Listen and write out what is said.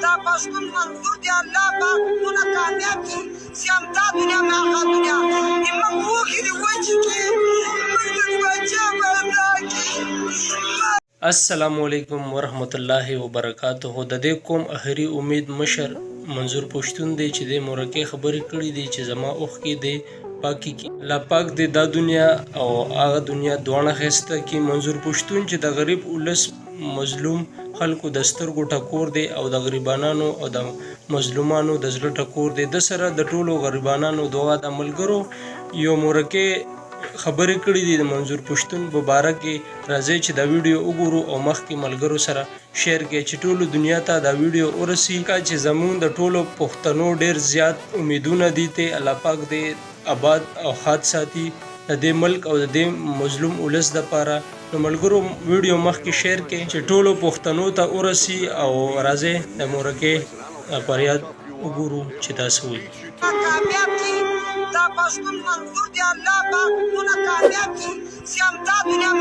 دا پښتون منظور دی الله پاک موږ کامیاب کی سیم تا دنیا ما آخر دنیا ایمه وګړي دی وځي کی موږ بچا پیدا کی. السلام علیکم ورحمت الله وبرکاته. د دې کوم اخري امید مشر منظور پښتون دی چې د مورکه خبرې کړې دي چې زما اوخ کې دی پاکي کې لا پاک دی دا دنیا او هغه دنیا دوانه خسته کې منظور پښتون چې د غریب ولس مظلوم خلکو د سترګو ټکور دی او د غریبانو او د مظلومانو د زړه ټکور دی. د سره د ټولو غریبانو دغه د ملګرو یو مورکه خبرې کړې دي د منظور پښتون مبارک راځي چې دا ویډیو وګورو او مخکې ملګرو سره شیر کړئ چې ټولو دنیا ته دا ویډیو ورسي چې زمون د ټولو پښتنو ډیر زیات امیدونه دي ته الله پاک دې آباد او خاص ساتي د دې ملک او د دې مظلوم ولس د پاره. نو ملګرو ویډیو مخکې شیر کړئ چې ټولو پښتنو ته ورسي او راځي د مورکه فریاد وګورو چې تاسو وي کامیاب کی دا پښتون منظور دی الله پاک موږ کامیاب کی سیم تا دنیا